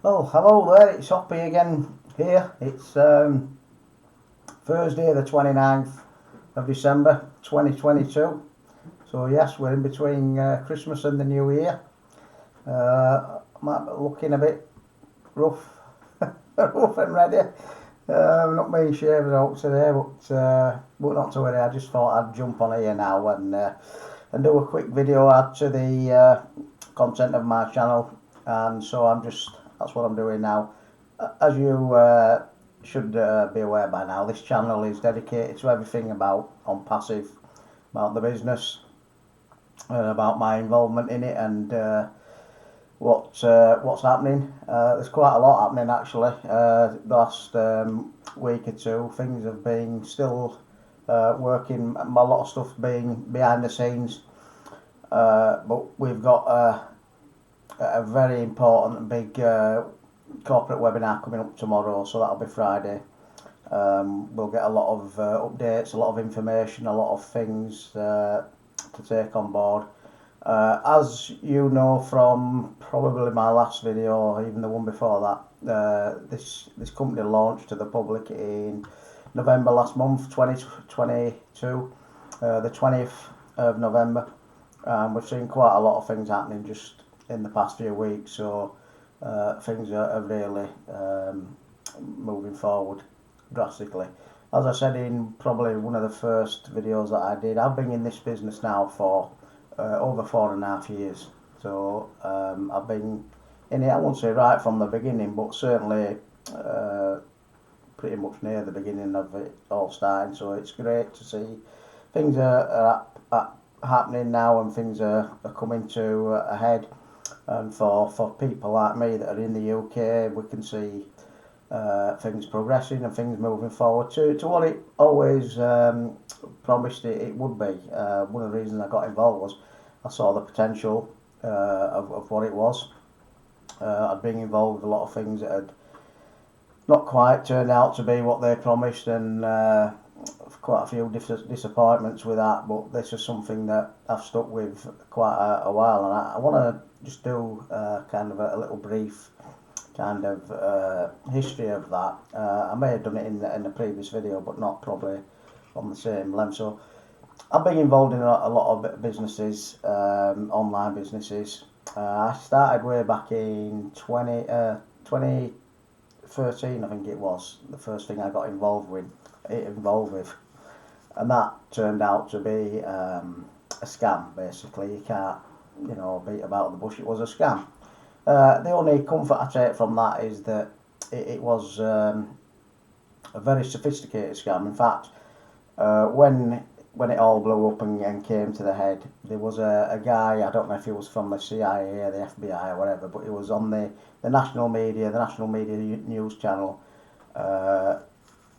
Well, hello there, it's Hoppy again here. It's Thursday the 29th of December 2022. So yes, we're in between Christmas and the New Year. Might be looking a bit rough, rough and ready. Not being shaved out today, but not to worry. I just thought I'd jump on here now and do a quick video add to the content of my channel, and so that's what I'm doing now. As you should be aware by now, this channel is dedicated to everything about ONPASSIVE, about the business, and about my involvement in it, and what's happening. There's quite a lot happening actually. The last week or two, things have been still working. A lot of stuff being behind the scenes, but we've got a very important and big corporate webinar coming up tomorrow, so that'll be Friday. We'll get a lot of updates, a lot of information, a lot of things to take on board. As you know from probably my last video or even the one before that, this company launched to the public in November last month, 2022, the 20th of November. We've seen quite a lot of things happening just in the past few weeks, so things are really moving forward drastically. As I said in probably one of the first videos that I did, I've been in this business now for over 4.5 years. So I've been in it, I won't say right from the beginning, but certainly pretty much near the beginning of it all starting. So it's great to see things are happening now, and things are coming to a head. And for people like me that are in the UK, we can see things progressing and things moving forward to what it always promised it would be. One of the reasons I got involved was I saw the potential of what it was. I'd been involved with a lot of things that had not quite turned out to be what they promised, and quite a few disappointments with that, but this is something that I've stuck with quite a while, and I want to just do kind of a little brief kind of history of that. I may have done it in the previous video, but not probably on the same length. So I've been involved in a lot of businesses, online businesses. I started way back in 2013, I think it was, the first thing I got involved with, and that turned out to be a scam. Basically, you can't, beat about the bush. It was a scam. The only comfort I take from that is that it was a very sophisticated scam. In fact, when it all blew up and came to the head, there was a guy, I don't know if he was from the CIA or the FBI or whatever, but he was on the national media, news channel.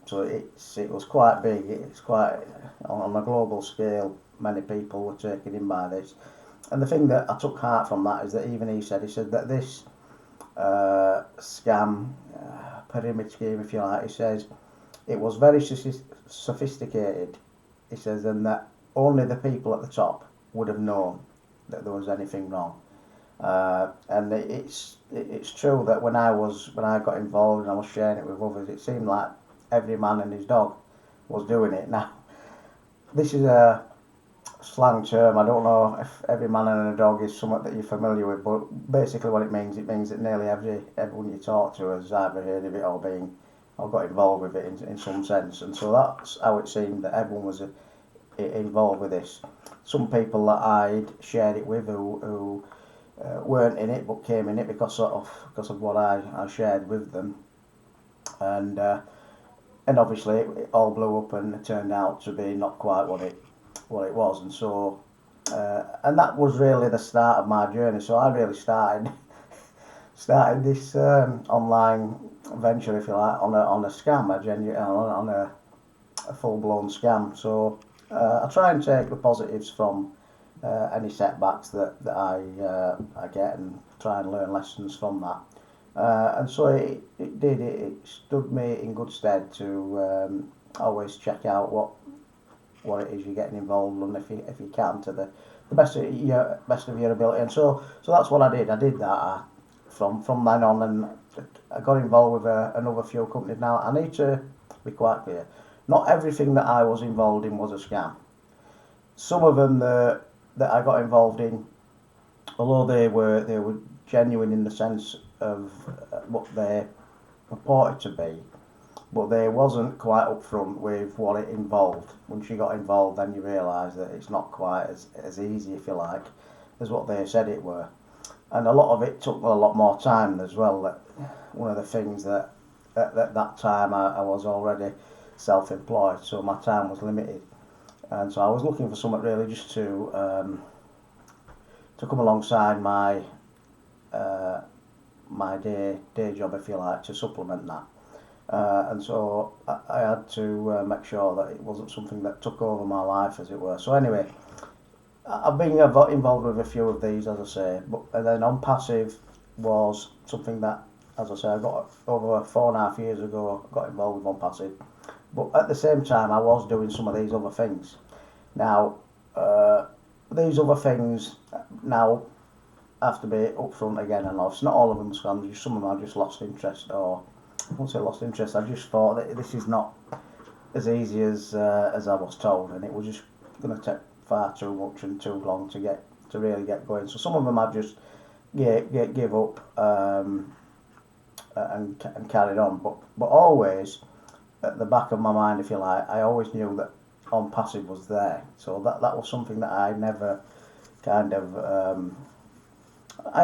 So it was quite big. It's quite on a global scale. Many people were taken in by this, and the thing that I took heart from that is that even he said that this scam, pyramid scheme, if you like, he says it was very sophisticated. He says, and that only the people at the top would have known that there was anything wrong. And it's true that when I got involved and I was sharing it with others, it seemed like every man and his dog was doing it. Now, this is a slang term. I don't know if every man and a dog is something that you're familiar with, but basically what it means that nearly everyone you talk to has either heard of it or got involved with it in some sense. And so that's how it seemed that everyone was involved with this. Some people that I'd shared it with who weren't in it but came in it because of what I shared with them, and obviously it all blew up and it turned out to be not quite what it was, and so and that was really the start of my journey. So I really started this online venture, if you like, on a scam, on a full-blown scam. So I try and take the positives from any setbacks that I get, and try and learn lessons from that. And so it stood me in good stead to always check out what it is you're getting involved in, if you can, to the best of your ability. And so that's what I did. I did that. I from then on, and I got involved with another few companies. Now I need to be quite clear. Not everything that I was involved in was a scam. Some of them that I got involved in, although they were genuine in the sense of what they purported to be, but they wasn't quite upfront with what it involved. Once you got involved, then you realise that it's not quite as easy, if you like, as what they said it were. And a lot of it took a lot more time as well. That one of the things that at that time I was already self-employed, so my time was limited, and so I was looking for something really just to come alongside my my day job, if you like, to supplement that. And so I had to make sure that it wasn't something that took over my life, as it were. So anyway, I've been involved with a few of these, as I say, and then ONPASSIVE was something that, as I say, I got over 4.5 years ago, got involved with ONPASSIVE. But at the same time, I was doing some of these other things. Now, these other things now have to be upfront again, and it's not all of them scams. Some of them I just lost interest, or I won't say lost interest. I just thought that this is not as easy as I was told, and it was just going to take far too much and too long to really get going. So some of them I've just give up and carried on. But always at the back of my mind, if you like, I always knew that ONPASSIVE was there. So that was something that I never kind of I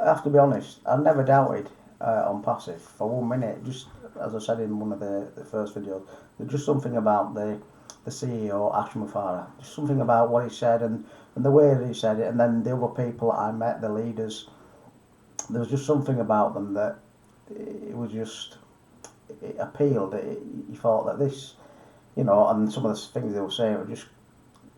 have to be honest, I never doubted ONPASSIVE for 1 minute. Just as I said in one of the first videos, there's just something about the CEO, Ash Mufara, just something about what he said and the way that he said it, and then the other people that I met, the leaders, there was just something about them that it was just, it appealed. You thought that this, and some of the things they were saying were just,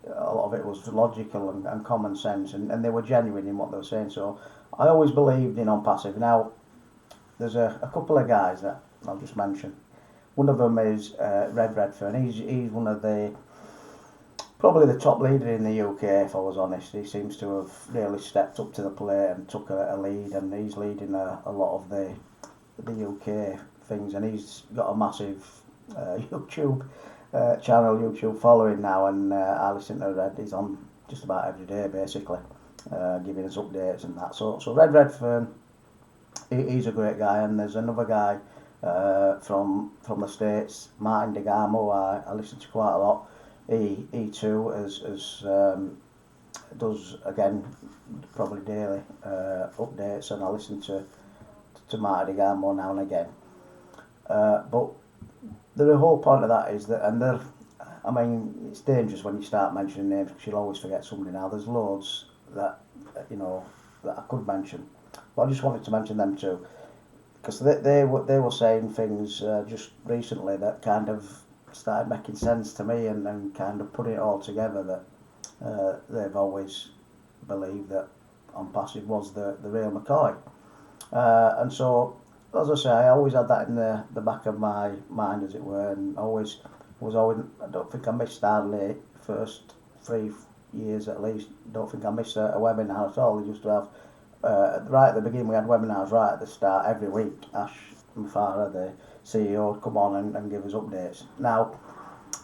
a lot of it was logical and common sense, and they were genuine in what they were saying. So I always believed in ONPASSIVE. Now, there's a couple of guys that I'll just mention. One of them is Redfern. He's one of probably the top leader in the UK, if I was honest. He seems to have really stepped up to the plate and took a lead, and he's leading a lot of the UK things, and he's got a massive YouTube channel, YouTube following now, and I listen to Red. He's on just about every day, basically, giving us updates and that. So Redfern, he's a great guy, and there's another guy from the States, Martin DeGamo, I listen to quite a lot. He too does, again, probably daily updates, and I listen to Martin DeGamo now and again. But the whole point of that is that, it's dangerous when you start mentioning names, because you'll always forget somebody. Now, there's loads that that I could mention, but I just wanted to mention them too, because they were saying things just recently that kind of started making sense to me, and kind of putting it all together, that they've always believed that ONPASSIVE was the real McCoy, and so, as I say, I always had that in the back of my mind, as it were, and I don't think I missed hardly first 3 years at least. Don't think I missed a webinar at all. We used to have right at the beginning, we had webinars right at the start every week. Ash Mufara, the CEO, would come on and give us updates. Now,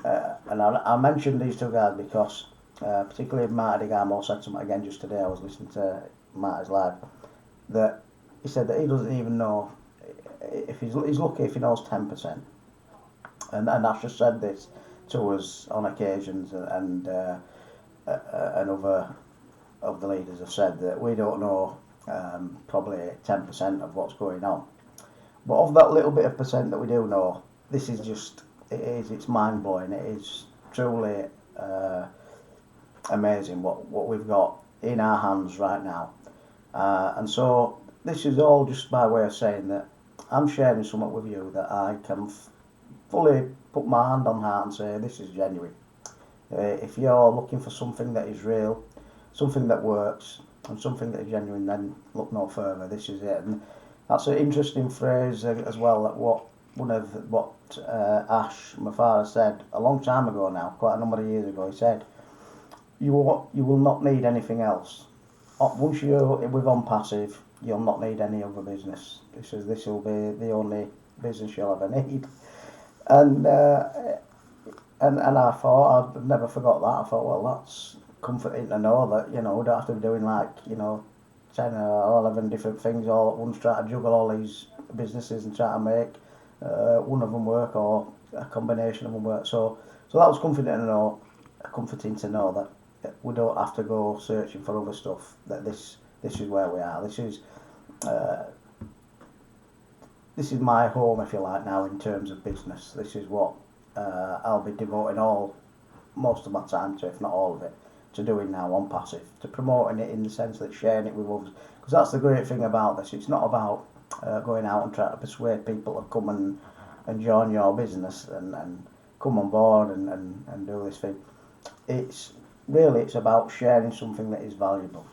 and I mentioned these two guys because particularly Marty DeGamo said something again just today. I was listening to Marty's live, that he said that he doesn't even know if he's lucky if he knows 10%, and Ash has said this to us on occasions, and other of the leaders have said that we don't know probably 10% of what's going on, but of that little bit of percent that we do know, this is just, it's mind blowing. It is truly amazing what we've got in our hands right now, and so this is all just by way of saying that I'm sharing something with you that I can fully put my hand on heart and say this is genuine. If you're looking for something that is real, something that works, and something that is genuine, then look no further. This is it. And that's an interesting phrase as well, that what Ash Mufara said a long time ago now, quite a number of years ago. He said, you will not need anything else. Once you're with ONPASSIVE, you'll not need any other business. He says this will be the only business you'll ever need. And and I thought, I'd never forgot that. I thought, well, that's comforting to know that, you know, we don't have to be doing like, you know, 10 or 11 different things all at once, trying to juggle all these businesses and try to make one of them work or a combination of them work. So that was comforting to know that we don't have to go searching for other stuff, that this is where we are. Uh, this is my home, if you like, now in terms of business. This is what I'll be devoting most of my time to, if not all of it, to doing now on Passive, to promoting it in the sense that sharing it with others. Because that's the great thing about this. It's not about going out and trying to persuade people to come and join your business and come on board and do this thing. It's about sharing something that is valuable.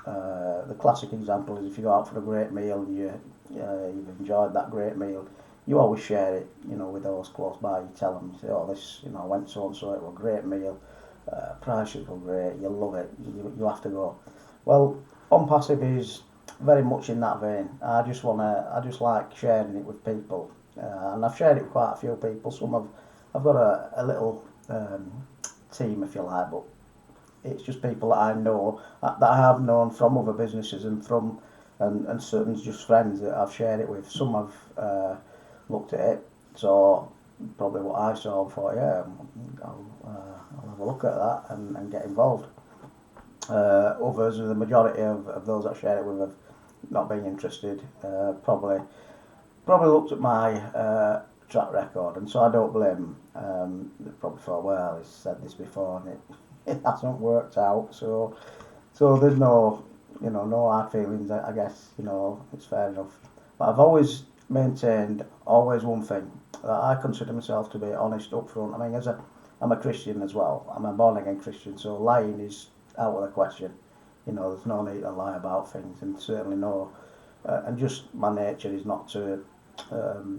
The classic example is if you go out for a great meal and you've enjoyed that great meal, you always share it, you know, with those close by. You tell them, you say, oh, this, you know, I went so and so, it was a great meal, prices were great, you'll love it, you have to go. Well, ONPASSIVE is very much in that vein. I just like sharing it with people, and I've shared it with quite a few people. I've got a little team, if you like, but it's just people that I know, that I have known from other businesses and certain just friends that I've shared it with. Some have looked at it, so probably what I saw and thought, yeah, I'll have a look at that and get involved. Others, the majority of those that I shared it with have not been interested. Probably looked at my track record, and so I don't blame them. They probably thought, well, he's said this before and it hasn't worked out, so there's no, you know, no hard feelings. I guess, you know, it's fair enough. But I've always maintained one thing, that I consider myself to be honest up front. I mean, I'm a Christian as well. I'm a born again Christian, so lying is out of the question. You know, there's no need to lie about things, and certainly no. And just my nature is not to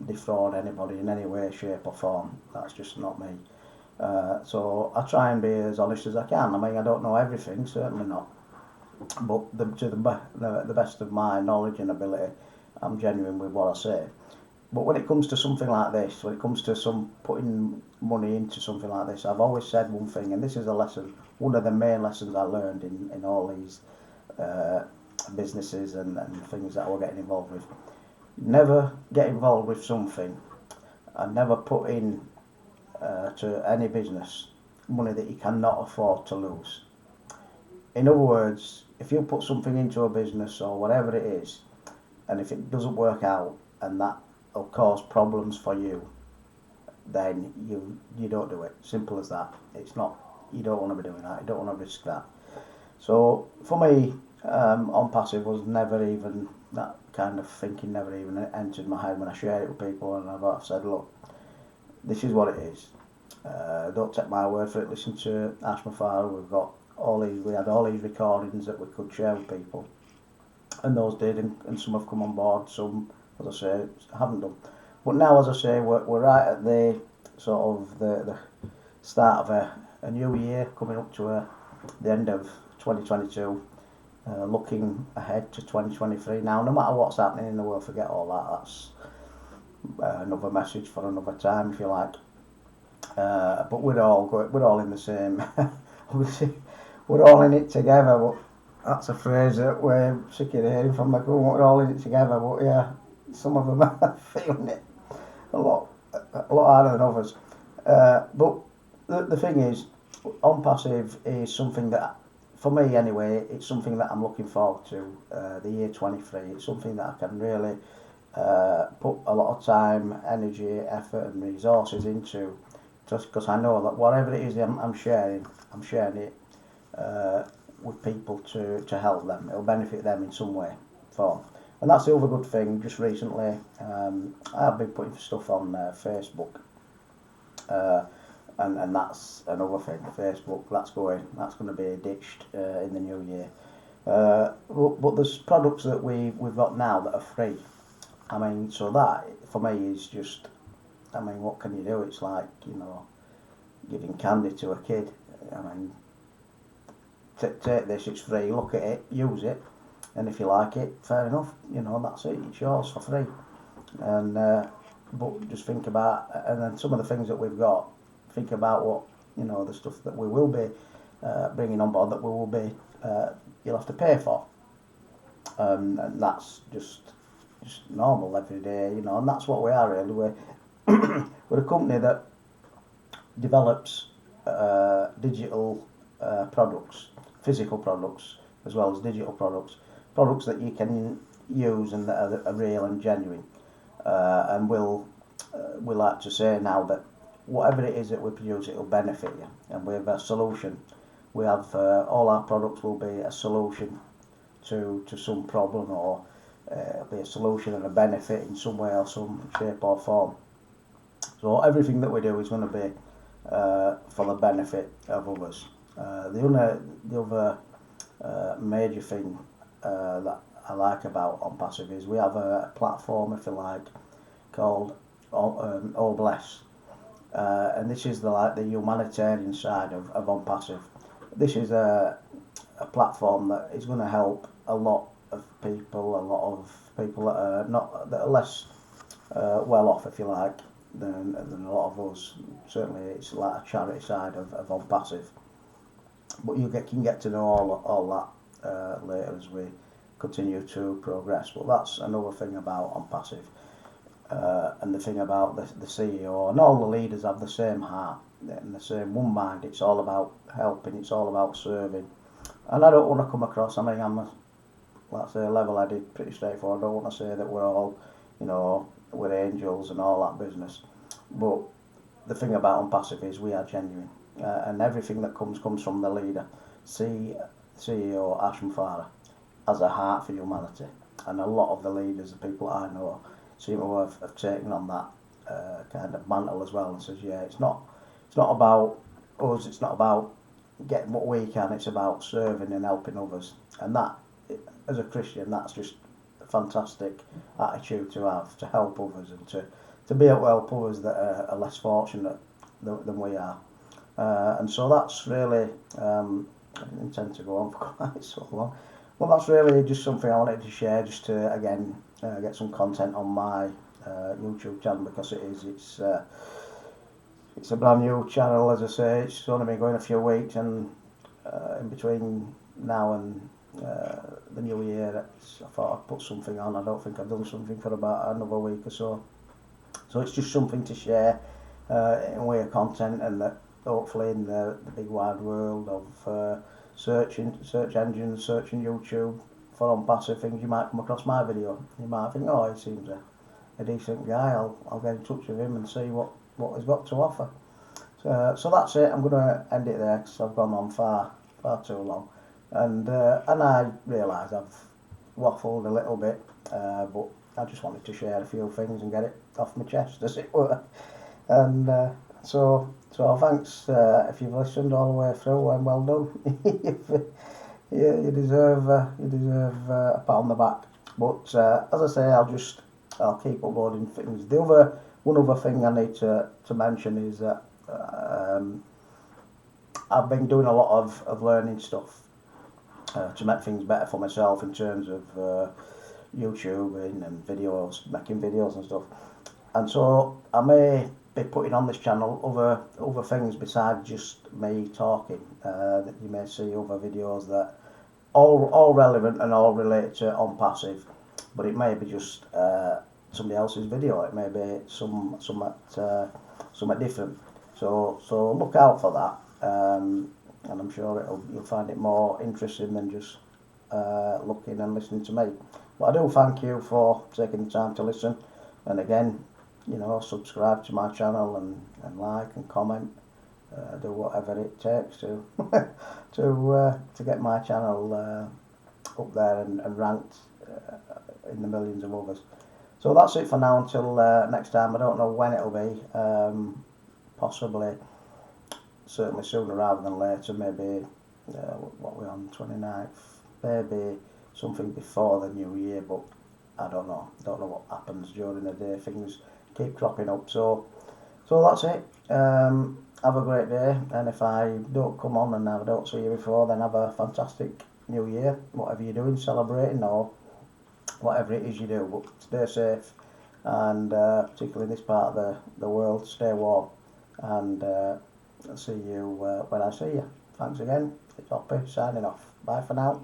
defraud anybody in any way, shape or form. That's just not me. So I try and be as honest as I can. I mean, I don't know everything, certainly not. But to the best of my knowledge and ability, I'm genuine with what I say. But when it comes to something like this, when it comes to putting money into something like this, I've always said one thing, and this is a lesson, one of the main lessons I learned in all these businesses and things that I was getting involved with. Never get involved with something and never put in to any business money that you cannot afford to lose. In other words, if you put something into a business or whatever it is, and if it doesn't work out and that will cause problems for you, then you don't do it. Simple as that. It's not, you don't want to be doing that. You don't want to risk that. So for me, ONPASSIVE was never even, that kind of thinking never even entered my head when I shared it with people, and I've said, look, this is what it is. Don't take my word for it. Listen to Ask My Father. We had all these recordings that we could share with people, and those did, and some have come on board. Some, as I say, haven't done. But now, as I say, we're right at the sort of the start of a new year, coming up to the end of 2022. Looking ahead to 2023. Now, no matter what's happening in the world, forget all that. That's another message for another time, if you like. But we're all in the same. Obviously, we're all in it together. But that's a phrase that we're sick of hearing from the government. We're all in it together. But yeah, some of them are feeling it a lot harder than others. But the thing is, ONPASSIVE is something that, for me anyway, it's something that I'm looking forward to, the year 23. It's something that I can really put a lot of time, energy, effort and resources into, just because I know that whatever it is I'm sharing it with people to help them. It'll benefit them in some way, form. And that's the other good thing. Just recently, I've been putting stuff on Facebook. And that's another thing. Facebook, that's going to be ditched in the new year. But there's products that we've got now that are free. I mean, so that for me is just, I mean, what can you do? It's like, you know, giving candy to a kid. I mean, take this, it's free. Look at it, use it. and if you like it, fair enough, you know, that's it, it's yours for free. And but just think about, and then some of the things that we've got, think about what, you know, the stuff that we will be bringing on board that we will be, you'll have to pay for, and that's just normal every day, you know, and that's what we are really. We're a company that develops digital products, physical products, as well as digital products that you can use and that are real and genuine. And we like to say now that whatever it is that we produce, it will benefit you. And we have a solution. We have all our products will be a solution to some problem, or it'll be a solution and a benefit in some way or some shape or form. So everything that we do is going to be for the benefit of others. The other major thing that I like about ONPASSIVE is we have a platform, if you like, called All Bless, and this is the humanitarian side of ONPASSIVE. This is a platform that is going to help a lot of people that are less well off, if you like, than a lot of us. Certainly, it's like a charity side of ONPASSIVE. But you can get to know all that later as we continue to progress. But that's another thing about ONPASSIVE, and the thing about the CEO and all the leaders have the same heart and the same one mind. It's all about helping. It's all about serving. And I don't want to come across, I mean, I'm let's say level-headed, pretty straightforward. I don't want to say that we're all, you know, we're angels and all that business. But the thing about ONPASSIVE is we are genuine, and everything that comes from the leader. CEO Ashton Farah has a heart for humanity, and a lot of the leaders, the people I know, seem to have taken on that kind of mantle as well, and says, yeah, it's not about us, it's not about getting what we can, it's about serving and helping others. And that, as a Christian, that's just a fantastic attitude to have, to help others and to be able to help others that are less fortunate than we are. And so that's really, I didn't intend to go on for quite so long. Well, that's really just something I wanted to share, just to, again, get some content on my YouTube channel, because it's a brand new channel, as I say. It's only been going a few weeks, and in between now and the new year, I thought I'd put something on. I don't think I've done something for about another week or so. So it's just something to share in way of content, and that hopefully in the big wide world of search engines, searching YouTube for ONPASSIVE things, you might come across my video. You might think, oh, he seems a decent guy. I'll get in touch with him and see what he's got to offer. So that's it. I'm going to end it there, because I've gone on far too long, and I realise I've waffled a little bit, but I just wanted to share a few things and get it off my chest, as it were. And so thanks if you've listened all the way through, and well done. you deserve a pat on the back. But as I say, I'll keep uploading things. One other thing I need to mention is that I've been doing a lot of learning stuff to make things better for myself in terms of YouTubing and videos, making videos and stuff. And so I may be putting on this channel other things besides just me talking. That you may see other videos that all relevant and all related to ONPASSIVE, but it may be just somebody else's video. It may be somewhat different. So look out for that, and I'm sure you'll find it more interesting than just looking and listening to me. But I do thank you for taking the time to listen, and again, you know, subscribe to my channel and like and comment, do whatever it takes to to get my channel up there and ranked in the millions of others. So that's it for now, until next time. I don't know when it'll be, possibly, certainly sooner rather than later, maybe, what we're on, 29th, maybe something before the new year, but I don't know what happens during the day. Things keep cropping up, so that's it. Have a great day, and if I don't come on and I don't see you before, then have a fantastic New Year, whatever you're doing, celebrating or whatever it is you do. But stay safe, and particularly in this part of the world, stay warm. And I'll see you when I see you. Thanks again. It's Hoppy signing off. Bye for now.